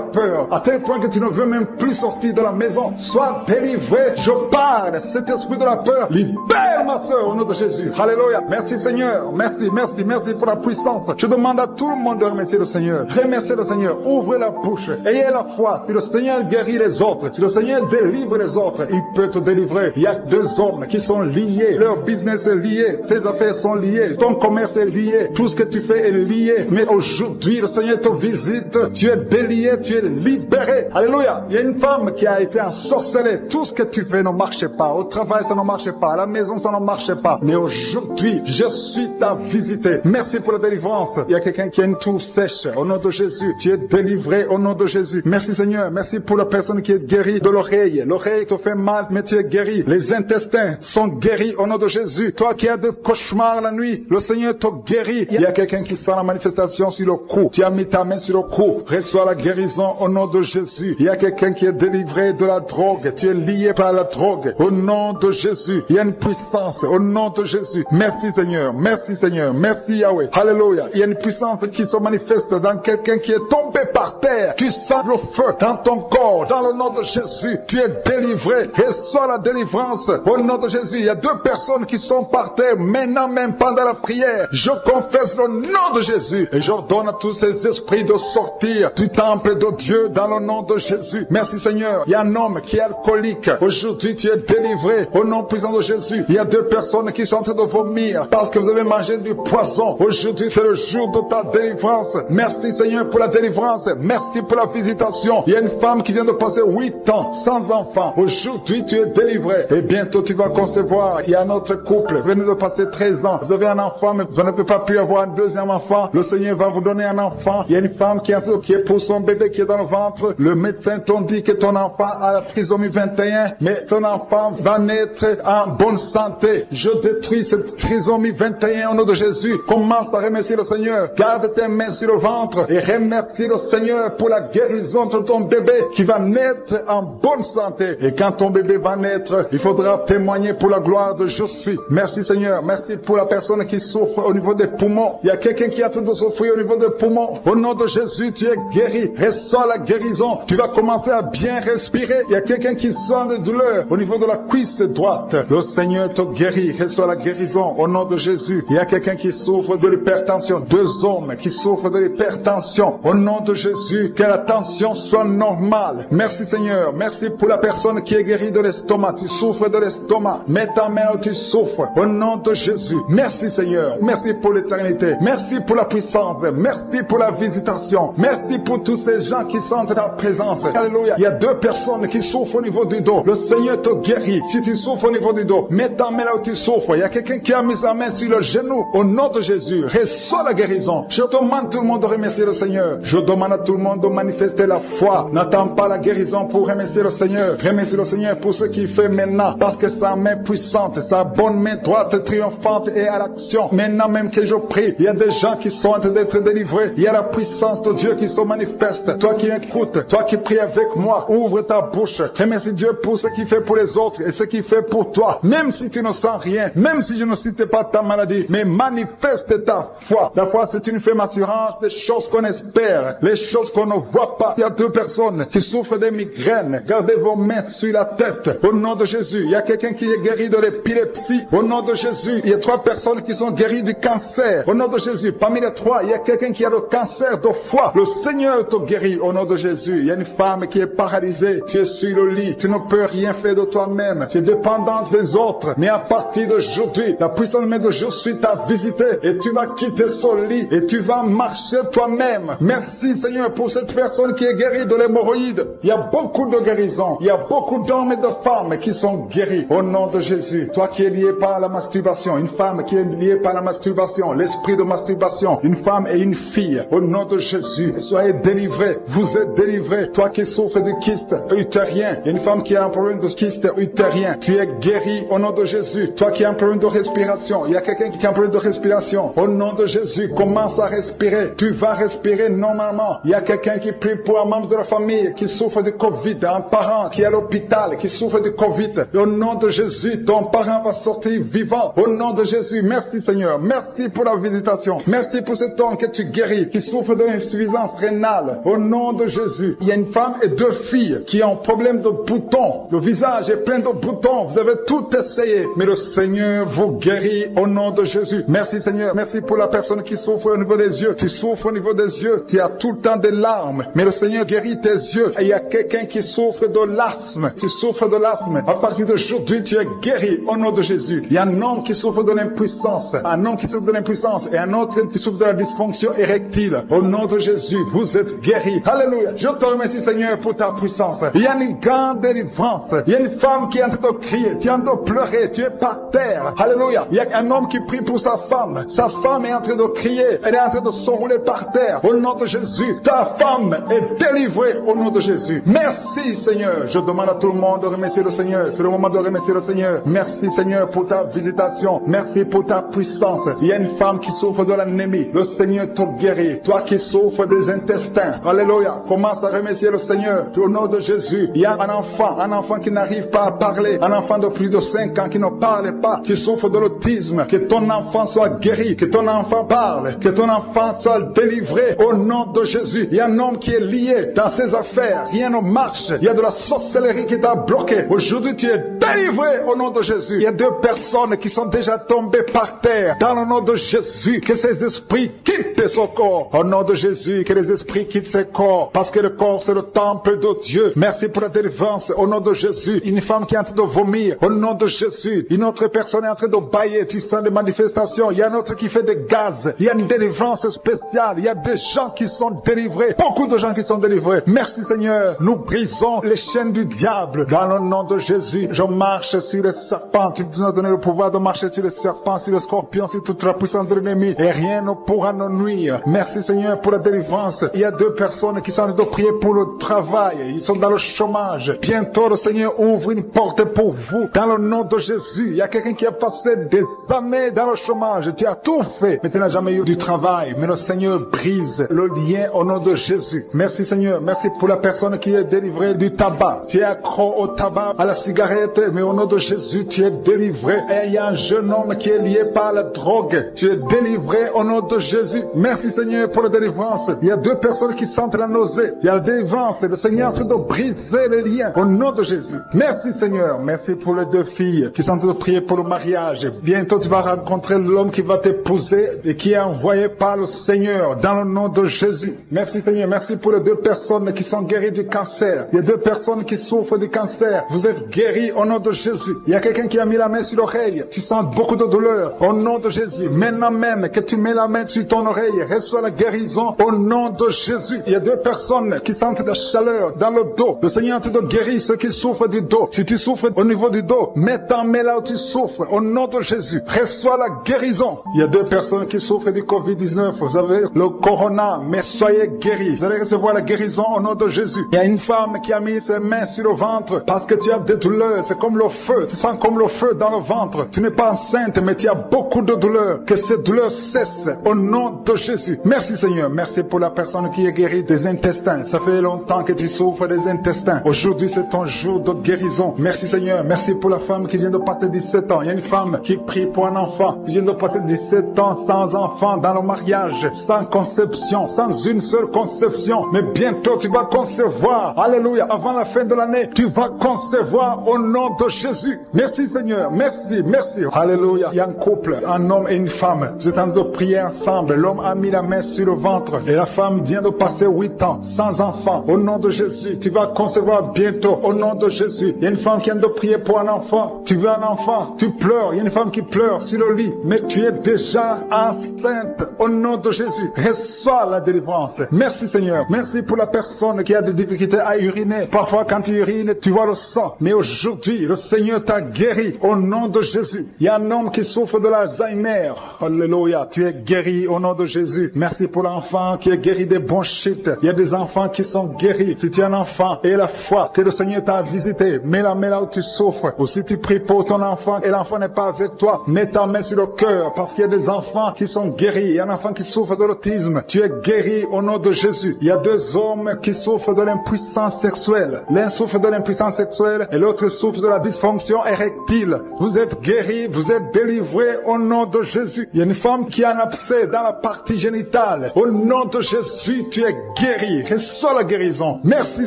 peur. À tel point que tu ne veux même plus sortir de la maison. Sois délivré. Je parle. Cet esprit de la peur, libère ma soeur au nom de Jésus. Alléluia. Merci Seigneur. Merci, merci, merci pour la puissance. Je demande à tout le monde de remercier le Seigneur. Remerciez le Seigneur. Ouvrez la bouche. Ayez la foi. Si le Seigneur guérit les autres, si le Seigneur délivre les autres, il peut te délivrer. Il y a deux hommes qui sont liés. Leur business est lié. Tes affaires sont liées. Ton commerce est lié. Tout ce que tu fais est lié. Mais aujourd'hui, le Seigneur te visite. Tu es délié. Tu es libéré. Alléluia. Il y a une femme qui a été ensorcelée. Tout ce que tu fais ne marche pas. Au travail, ça ne marche pas. À la maison, ça ne marche pas. Mais aujourd'hui, je suis ta visité. Merci pour la délivrance. Il y a quelqu'un qui a une toux sèche. Au nom de Jésus, tu es délivré au nom de Jésus. Merci Seigneur. Merci pour la personne qui est guérie de l'oreille. L'oreille te fait mal, mais tu es guéri. Les intestins sont guéris au nom de Jésus. Toi qui as des cauchemars la nuit, le Seigneur te guérit. Il y a quelqu'un qui sent la manifestation sur le cou. Tu as mis ta main sur le cou. Reçois la guérison au nom de Jésus. Il y a quelqu'un qui est délivré de la drogue. Tu es lié par la drogue. Au nom de Jésus. Il y a une puissance au nom de Jésus. Merci Seigneur. Merci Seigneur. Merci Yahweh. Alléluia. Il y a une puissance qui se manifeste dans quelqu'un qui est tombé par terre. Tu sens le feu dans ton corps. Dans le nom de Jésus. Tu es délivré. Reçois la délivrance au nom de Jésus. Il y a deux personnes qui sont par terre maintenant même pendant la prière. Je confesse le nom de Jésus et j'ordonne à tous ces esprits de sortir du temple de Dieu dans le nom de Jésus. Merci Seigneur. Il y a un homme qui est alcoolique. Aujourd'hui tu es délivré au nom puissant de Jésus. Il y a deux personnes qui sont en train de vomir parce que vous avez mangé du poisson. Aujourd'hui c'est le jour de ta délivrance. Merci Seigneur pour la délivrance. Merci pour la visitation. Il y a une femme qui vient de passer 8 ans sans enfant. Aujourd'hui tu es délivré et bientôt tu vas concevoir. Il y a un autre couple, vous venez de passer 13 ans. Vous avez un enfant mais vous n'avez pas pu avoir un deuxième enfant. Le Seigneur va vous donner un enfant. Il y a une femme qui est pour son bébé qui est dans le ventre. Le médecin t'ont dit que ton enfant a la trisomie 21 mais ton enfant va naître en bonne santé. Je détruis cette trisomie 21 au nom de Jésus. Commence à remercier le Seigneur. Garde tes mains sur le ventre et remercie le Seigneur pour la guérison de ton bébé qui va naître en bonne santé. Et quand ton bébé va naître, il faudra témoigner pour la gloire de je suis. Merci Seigneur. Merci pour la personne qui souffre au niveau des poumons. Il y a quelqu'un qui a tout de souffrir au niveau des poumons. Au nom de Jésus, tu es guéri. Reçois la guérison. Tu vas commencer à bien respirer. Il y a quelqu'un qui sent de douleur au niveau de la cuisse droite. Le Seigneur te guérit. Reçois la guérison au nom de Jésus. Il y a quelqu'un qui souffre de l'hypertension. 2 hommes qui souffrent de l'hypertension. Au nom de Jésus, que la tension soit normale. Merci Seigneur. Merci pour la personne qui est guérie de l'estomac. Tu souffres de l'estomac. Mets ta main où tu souffres. Au nom de Jésus. Merci Seigneur. Merci pour l'éternité. Merci pour la puissance. Merci pour la visitation. Merci pour tous ces gens qui sentent ta présence. Alléluia. Il y a 2 personnes qui souffrent au niveau du dos. Le Seigneur te guérit. Si tu souffres au niveau du dos, mets ta main là où tu souffres. Il y a quelqu'un qui a mis sa main sur le genou. Au nom de Jésus, reçois la guérison. Je demande tout le monde de remercier le Seigneur. Je demande à tout le monde de manifester la foi. N'attends pas la guérison pour remercier le Seigneur. Remercie le Seigneur pour ce qu'il fait maintenant. Parce que sa main puissante, sa bonne main droite triomphante est à l'action. Maintenant même que je prie, il y a des gens qui sont en train d'être délivrés. Il y a la puissance de Dieu qui se manifeste. Toi qui écoutes, toi qui pries avec moi, ouvre ta bouche. Remercie Dieu pour ce qu'il fait pour les autres et ce qu'il fait pour toi. Même si tu ne sens rien, même si je ne cite pas ta maladie, mais manifeste ta foi. La foi, c'est une ferme assurance des choses qu'on espère, les choses qu'on ne voit pas. Il y a 2 personnes qui souffrent de migraines. Gardez vos mains sur la tête. Au nom de Jésus, il y a quelqu'un qui est guéri de l'épilepsie. Au nom de Jésus, il y a 3 personnes qui sont guéries du cancer. Au nom de Jésus, parmi les 3, il y a quelqu'un qui a le cancer de foie. Le Seigneur te guérit au nom de Jésus. Il y a une femme qui est paralysée. Tu es sur le lit. Tu ne peux rien faire de toi-même. Tu es dépendante des autres. Mais à partir d'aujourd'hui, la puissance même de je suis t'a visité et tu vas quitter ce lit et tu vas marcher toi-même. Merci Seigneur pour cette personne qui est guérie de l'hémorroïde. Il y a beaucoup de guérisons. Il y a beaucoup d'hommes et de femmes qui sont guéris au nom de Jésus. Toi qui es lié par la masturbation, une femme qui est liée par la masturbation, l'esprit de masturbation, une femme et une fille, au nom de Jésus, soyez délivrés. Vous êtes délivrés. Toi qui souffres du kyste utérien, il y a une femme qui a un problème de kyste utérien, tu es guéri au nom de Jésus. Toi qui as un problème de respiration, il y a quelqu'un qui a un problème de respiration, au nom de Jésus, commence à respirer. Tu vas respirer normalement. Il y a quelqu'un qui prie prie pour un membre de la famille qui souffre de Covid, un parent qui est à l'hôpital, qui souffre de Covid. Au nom de Jésus, ton parent va sortir vivant. Au nom de Jésus, merci Seigneur. Merci pour la visitation. Merci pour cet homme que tu guéris, qui souffre de l'insuffisance rénale. Au nom de Jésus, il y a une femme et 2 filles qui ont un problème de boutons. Le visage est plein de boutons. Vous avez tout essayé, mais le Seigneur vous guérit au nom de Jésus. Merci Seigneur. Merci pour la personne qui souffre au niveau des yeux. Tu souffres au niveau des yeux. Tu as tout le temps des larmes, mais le Seigneur guérit tes yeux. Et il y a quelqu'un qui souffre de l'asthme. Tu souffres de l'asthme. À partir d'aujourd'hui, tu es guéri au nom de Jésus. Il y a un homme qui souffre de l'impuissance. Un homme qui souffre de l'impuissance et un autre qui souffre de la dysfonction érectile. Au nom de Jésus, vous êtes guéris. Alléluia. Je te remercie Seigneur pour ta puissance. Il y a une grande délivrance. Il y a une femme qui est en train de crier. Tu es en train de pleurer. Tu es par terre. Alléluia. Il y a un homme qui prie pour sa femme. Sa femme est en train de crier. Elle est en train de s'enrouler par terre. Au nom de Jésus, ta femme est délivrée au nom de Jésus. Merci Seigneur. Je demande à tout le monde de remercier le Seigneur. C'est le moment de remercier le Seigneur. Merci Seigneur pour ta visitation. Merci pour ta puissance. Il y a une femme qui souffre de l'anémie. Le Seigneur te guérit. Toi qui souffres des intestins. Alléluia. Commence à remercier le Seigneur. Au nom de Jésus. Il y a un enfant qui n'arrive pas à parler. Un enfant de plus de 5 ans qui ne parle pas, qui souffre de l'autisme. Que ton enfant soit guéri. Que ton enfant parle. Que ton enfant soit délivré au nom de Jésus. Il y a un homme qui est lié dans ses affaires. Rien ne marche. Il y a de la sorcellerie qui t'a bloqué. Aujourd'hui, tu es délivré au nom de Jésus. Il y a 2 personnes qui sont déjà tombées par terre. Dans le nom de Jésus, que ces esprits quittent son corps. Au nom de Jésus, que les esprits quittent ses corps. Parce que le corps, c'est le temple de Dieu. Merci pour la délivrance. Au nom de Jésus, une femme qui est en train de vomir. Au nom de Jésus, une autre personne est en train de bailler. Tu sens des manifestations. Il y a un autre qui fait des gaz. Il y a une délivrance spéciale. Il y a des gens qui sont délivrés. Beaucoup de gens qui sont délivrés. Merci Seigneur. Nous brisons les chaînes du diable. Dans le nom de Jésus, je marche sur les serpents. Tu nous as donné le pouvoir de marcher sur les serpents, sur les scorpions, sur toute la puissance de l'ennemi. Et rien ne pourra nous nuire. Merci Seigneur pour la délivrance. Il y a 2 personnes qui sont en train de prier pour le travail. Ils sont dans le chômage. Bientôt le Seigneur ouvre une porte pour vous. Dans le nom de Jésus, il y a quelqu'un qui a passé des années dans le chômage. Tu as tout fait, mais tu n'as jamais eu du travail. Mais le Seigneur brise le lien au nom de Jésus. Merci Seigneur. Merci pour la personne qui est délivrée du tabac. Tu es accro au tabac, à la cigarette, mais au nom de Jésus, tu es délivré. Et il y a un jeune homme qui est lié par la drogue. Tu es délivré au nom de Jésus. Merci Seigneur pour la délivrance. Il y a 2 personnes qui sentent la nausée. Il y a la délivrance. Le Seigneur est en train de briser les liens au nom de Jésus. Merci Seigneur. Merci pour les 2 filles qui sont en train de prier pour le mariage. Bientôt tu vas rencontrer l'homme qui va t'épouser et qui est envoyé par le Seigneur dans le nom de Jésus. Merci Seigneur. Merci pour les 2 personnes qui sont guéries du cancer. Il y a 2 personnes qui souffrent du cancer. Vous êtes guéris au nom de Jésus. Il y a quelqu'un qui a mis la main sur l'oreille. Tu sens beaucoup de douleur au nom de Jésus. Maintenant même que tu mets la main sur ton oreille, reçois la guérison au nom de Jésus. Il y a 2 personnes qui sentent la chaleur dans le dos. Le Seigneur te guérit ceux qui souffrent du dos. Si tu souffres au niveau du dos, mets ta main là où tu souffres au nom de Jésus. Reçois la guérison. Il y a 2 personnes qui souffrent du Covid-19. Vous avez le corona, mais soyez guéris. Vous allez recevoir la guérison au nom de Jésus. Il y a une femme qui a mis ses mains sur le ventre parce que tu as des douleurs. C'est comme le feu. Tu sens comme le feu dans le ventre. Tu n'es pas enceinte, mais tu as beaucoup de douleurs. Que ces douleurs cessent au nom de Jésus. Merci Seigneur. Merci pour la personne qui est guérie des intestins. Ça fait longtemps que tu souffres des intestins. Aujourd'hui, c'est ton jour de guérison. Merci Seigneur. Merci pour la femme qui vient de passer 17 ans. Il y a une femme qui prie pour un enfant. Tu viens de passer 17 ans sans enfant dans le mariage, sans conception, sans une seule conception. Mais bientôt, tu vas concevoir. Alléluia. Avant la fin de l'année, tu vas concevoir au nom de Jésus. Merci Seigneur. Merci, merci. Alléluia. Il y a un couple, un homme et une femme. Vous êtes en train de prier ensemble. L'homme a mis la main sur le ventre et la femme vient de passer 8 ans sans enfant. Au nom de Jésus, tu vas concevoir bientôt. Au nom de Jésus. Il y a une femme qui vient de prier pour un enfant. Tu veux un enfant, tu pleures. Il y a une femme qui pleure sur le lit, mais tu es déjà enceinte. Au nom de Jésus, reçois la délivrance. Merci Seigneur. Merci pour la personne qui a des difficultés à uriner. Parfois quand tu urines, tu vois le sang. Mais aujourd'hui, le Seigneur t'a guéri. Au nom de Jésus. Il y a un homme qui souffre de l'Alzheimer. Alléluia. Tu es guéri au nom de Jésus. Merci pour l'enfant qui est guéri des bronchites. Il y a des enfants qui sont guéris. Si tu es un enfant et la foi que le Seigneur t'a visité, mets la main là où tu souffres. Ou si tu pries pour ton enfant et l'enfant n'est pas avec toi, mets ta main sur le cœur parce qu'il y a des enfants qui sont guéris. Il y a un enfant qui souffre de l'autisme. Tu es guéri au nom de Jésus. Il y a a deux hommes qui souffrent de l'impuissance sexuelle. L'un souffre de l'impuissance sexuelle et l'autre souffre de la dysfonction érectile. Vous êtes guéris, vous êtes délivrés au nom de Jésus. Il y a une femme qui a un abcès dans la partie génitale. Au nom de Jésus, tu es guéri. Reçois la guérison. Merci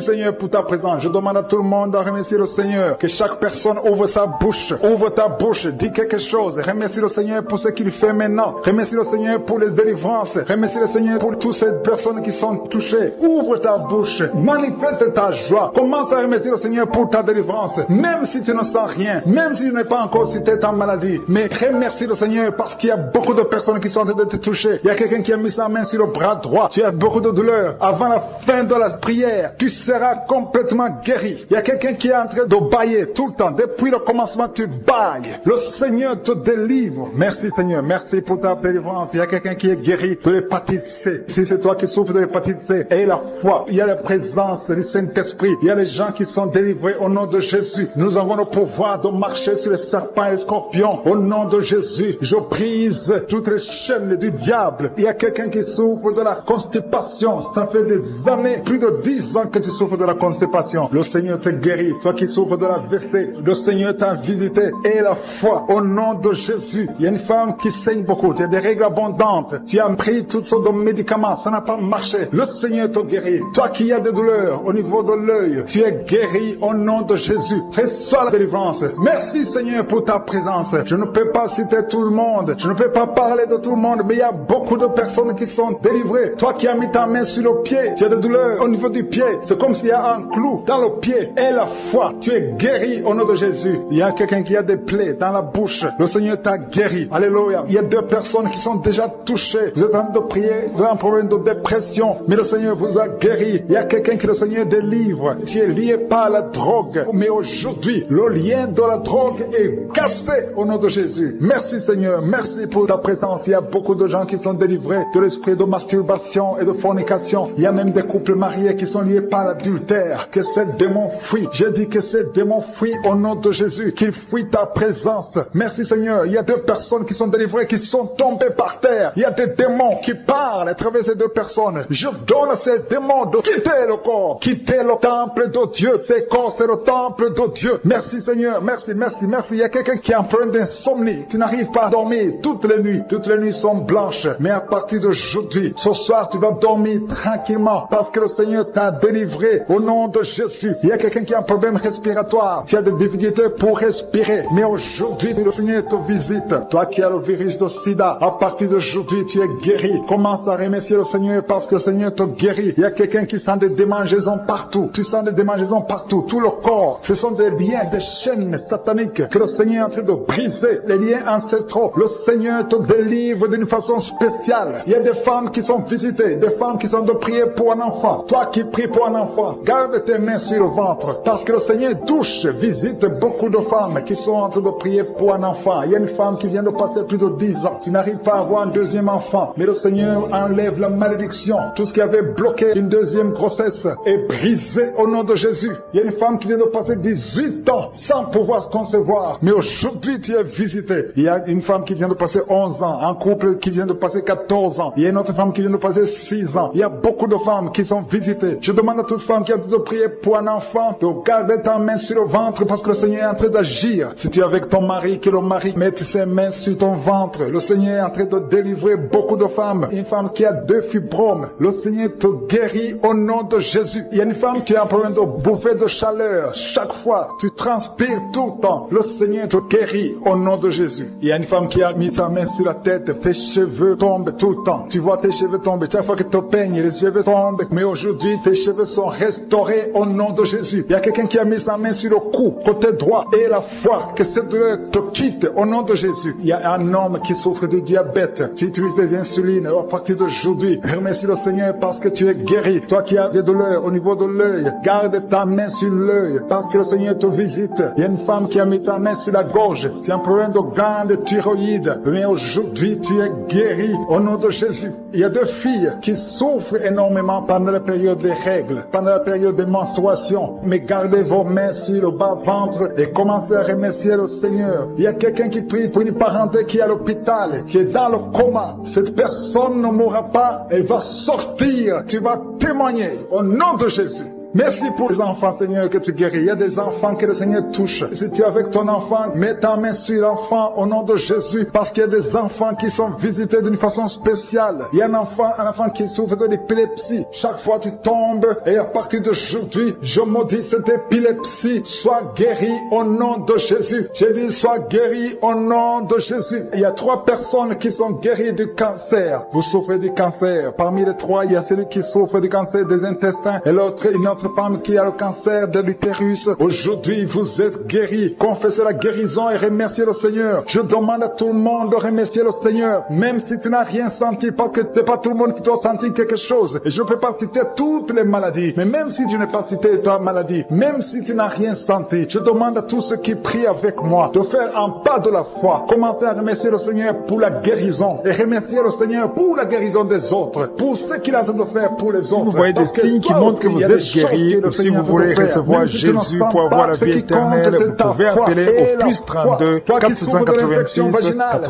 Seigneur pour ta présence. Je demande à tout le monde de remercier le Seigneur. Que chaque personne ouvre sa bouche. Ouvre ta bouche. Dis quelque chose. Remercie le Seigneur pour ce qu'il fait maintenant. Remercie le Seigneur pour les délivrances. Remercie le Seigneur pour toutes ces personnes qui sont touchées. Ouvre ta bouche. Manifeste ta joie. Commence à remercier le Seigneur pour ta délivrance. Même si tu ne sens rien. Même si tu n'es pas encore cité ta maladie. Mais remercie le Seigneur parce qu'il y a beaucoup de personnes qui sont en train de te toucher. Il y a quelqu'un qui a mis sa main sur le bras droit. Tu as beaucoup de douleur. Avant la fin de la prière, tu seras complètement guéri. Il y a quelqu'un qui est en train de bailler tout le temps. Depuis le commencement, tu bailles. Le Seigneur te délivre. Merci Seigneur. Merci pour ta délivrance. Il y a quelqu'un qui est guéri de l'hépatite C. Si c'est toi qui souffres de l'hépatite C, aie la foi. Il y a la présence du Saint-Esprit. Il y a les gens qui sont délivrés au nom de Jésus. Nous avons le pouvoir de marcher sur les serpents et les scorpions. Au nom de Jésus, je brise toutes les chaînes du diable. Il y a quelqu'un qui souffre de la constipation. Ça fait des années, plus de 10 ans que tu souffres de la constipation. Le Seigneur te guérit. Toi qui souffres de la WC, le Seigneur t'a visité. Et la foi, au nom de Jésus. Il y a une femme qui saigne beaucoup. Tu as des règles abondantes. Tu as pris toutes sortes de médicaments. Ça n'a pas marché. Le Seigneur te guérit. Toi qui as des douleurs au niveau de l'œil, tu es guéri au nom de Jésus. Reçois la délivrance. Merci Seigneur pour ta présence. Je ne peux pas citer tout le monde. Je ne peux pas parler de tout le monde, mais il y a beaucoup de personnes qui sont délivrées. Toi qui as mis ta main sur le pied, tu as des douleurs au niveau du pied. C'est comme s'il y a un clou dans le pied. Et la foi, tu es guéri au nom de Jésus. Il y a quelqu'un qui a des plaies dans la bouche. Le Seigneur t'a guéri. Alléluia. Il y a deux personnes qui sont déjà touchées. Vous êtes en train de prier, vous avez un problème de dépression, mais le Seigneur vous a guéri. Il y a quelqu'un que le Seigneur délivre. Tu es lié par la drogue. Mais aujourd'hui, le lien de la drogue est cassé au nom de Jésus. Merci Seigneur. Merci pour ta présence. Il y a beaucoup de gens qui sont délivrés de l'esprit de masturbation et de fornication. Il y a même des couples mariés qui sont liés par l'adultère. Que ces démons fuient. Je dis que ces démons fuient au nom de Jésus. Qu'ils fuient ta présence. Merci Seigneur. Il y a deux personnes qui sont délivrées, qui sont tombées par terre. Il y a des démons qui parlent à travers ces deux personnes. Je donne à ces démons de quitter le corps. Quitter le temple de Dieu. Ces corps, c'est le temple de Dieu. Merci Seigneur. Merci, merci, merci. Il y a quelqu'un qui a un problème d'insomnie. Tu n'arrives pas à dormir toutes les nuits. Toutes les nuits sont blanches. Mais à partir d'aujourd'hui, ce soir, tu vas dormir tranquillement parce que le Seigneur t'a délivré au nom de Jésus. Il y a quelqu'un qui a un problème respiratoire. Tu as des difficultés pour respirer. Mais aujourd'hui, le Seigneur te visite. Toi qui as le virus de sida, à partir d'aujourd'hui, tu es guéri. Commence à remercier le Seigneur parce que le Seigneur te guérit. Il y a quelqu'un qui sent des démangeaisons partout. Tu sens des démangeaisons partout. Tout le corps. Ce sont des liens, des chaînes sataniques que le Seigneur est en train de briser. Les liens ancestraux. Le Seigneur te délivre d'une façon spéciale. Il y a des femmes qui sont visitées. Des femmes qui sont de prier pour un enfant. Toi qui pries pour un enfant, garde tes mains sur le ventre. Parce que le Seigneur touche, visite beaucoup de femmes qui sont en train de prier pour un enfant. Il y a une femme qui vient de passer plus de 10 ans. Tu n'arrives pas à avoir un deuxième enfant. Mais le Seigneur enlève la malédiction. Tout ce qui avait bloqué une deuxième grossesse est brisé au nom de Jésus. Il y a une femme qui vient de passer 18 ans sans pouvoir concevoir. Mais aujourd'hui, tu es visité. Il y a une femme qui vient de passer 11 ans. Un couple qui vient de passer 14 ans. Il y a une autre femme qui vient de passer 6 ans. Il y a beaucoup de femmes qui sont visitées. Je demande à toute femme qui a de prier pour un enfant de garder ta main sur le ventre parce que le Seigneur est en train d'agir. Si tu es avec ton mari, que le mari mette ses mains sur ton ventre. Le Seigneur est en train de délivrer beaucoup de femmes. Une femme qui a 2 fibromes. Le Seigneur te guérit au nom de Jésus. Il y a une femme qui a un problème de bouffée de chaleur. Chaque fois, tu transpires tout le temps. Le Seigneur te guérit au nom de Jésus. Il y a une femme qui a mis sa main sur la tête. Tes cheveux tombent tout le temps. Tu vois tes cheveux tomber. Chaque fois que tu te peignes, les cheveux tombent. Mais aujourd'hui, tes cheveux sont restaurés au nom de Jésus. Il y a quelqu'un qui a mis sa main sur le cou, côté droit. Et la foi, que cette douleur te quitte au nom de Jésus. Il y a un homme qui souffre de diabète. Tu utilises des insulines. À partir d'aujourd'hui, remercie le Seigneur parce que tu es guéri. Toi qui as des douleurs au niveau de l'œil, garde ta main sur l'œil parce que le Seigneur te visite. Il y a une femme qui a mis ta main sur la gorge. Tu as un problème de glande thyroïde. Mais aujourd'hui, tu es guéri au nom de Jésus. Il y a 2 filles qui souffrent énormément pendant la période des règles, pendant la période des menstruations. Mais gardez vos mains sur le bas-ventre et commencez à remercier le Seigneur. Il y a quelqu'un qui prie pour une parenté qui est à l'hôpital, qui est dans le coma. Cette personne ne mourra pas, elle va sortir tu vas témoigner au nom de Jésus. Merci pour les enfants, Seigneur, que tu guéris. Il y a des enfants que le Seigneur touche. Si tu es avec ton enfant, mets ta main sur l'enfant au nom de Jésus, parce qu'il y a des enfants qui sont visités d'une façon spéciale. Il y a un enfant qui souffre de l'épilepsie. Chaque fois tu tombes, et à partir d'aujourd'hui, je maudis cette épilepsie. Sois guéri au nom de Jésus. J'ai dit, sois guéri au nom de Jésus. Il y a 3 personnes qui sont guéries du cancer. Vous souffrez du cancer. Parmi les 3, il y a celui qui souffre du cancer des intestins, et l'autre, une autre femme qui a le cancer de l'utérus. Aujourd'hui, vous êtes guéris. Confessez la guérison et remerciez le Seigneur. Je demande à tout le monde de remercier le Seigneur, même si tu n'as rien senti, parce que c'est pas tout le monde qui doit sentir quelque chose. Et je ne peux pas citer toutes les maladies, mais même si tu n'as pas cité ta maladie, même si tu n'as rien senti, je demande à tous ceux qui prient avec moi de faire un pas de la foi. Commencez à remercier le Seigneur pour la guérison et remercier le Seigneur pour la guérison des autres, pour ce qu'il est en train de faire pour les autres. Vous voyez des signes qui montrent que vous êtes guéris. Si vous voulez recevoir Jésus pour avoir la vie éternelle, vous pouvez appeler au plus 32 486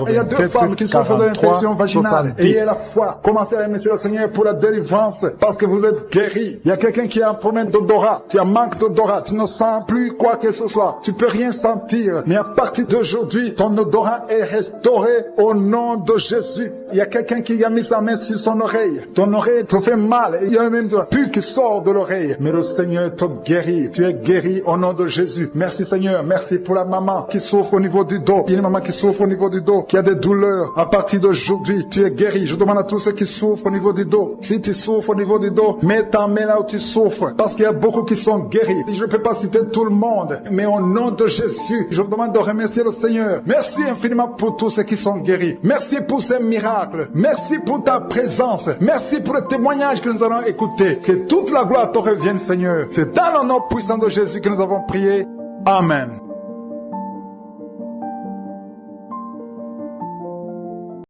Il y a 2 femmes qui souffrent de l'infection vaginale. Ayez la foi. Commencez à remercier le Seigneur pour la délivrance, parce que vous êtes guéris. Il y a quelqu'un qui a un problème d'odorat. Tu as manque d'odorat. Tu ne sens plus quoi que ce soit. Tu peux rien sentir. Mais à partir d'aujourd'hui, ton odorat est restauré au nom de Jésus. Il y a quelqu'un qui a mis sa main sur son oreille. Ton oreille te fait mal. Il y a même de la pus qui sort de l'oreille. Mais le Seigneur te guérit. Tu es guéri au nom de Jésus. Merci Seigneur. Merci pour la maman qui souffre au niveau du dos. Il y a une maman qui souffre au niveau du dos, qui a des douleurs. À partir d'aujourd'hui, tu es guéri. Je demande à tous ceux qui souffrent au niveau du dos. Si tu souffres au niveau du dos, mets ta main là où tu souffres. Parce qu'il y a beaucoup qui sont guéris. Je ne peux pas citer tout le monde. Mais au nom de Jésus, je vous demande de remercier le Seigneur. Merci infiniment pour tous ceux qui sont guéris. Merci pour ces miracles. Merci pour ta présence. Merci pour le témoignage que nous allons écouter. Que toute la gloire te revienne, Seigneur. C'est dans le nom puissant de Jésus que nous avons prié. Amen.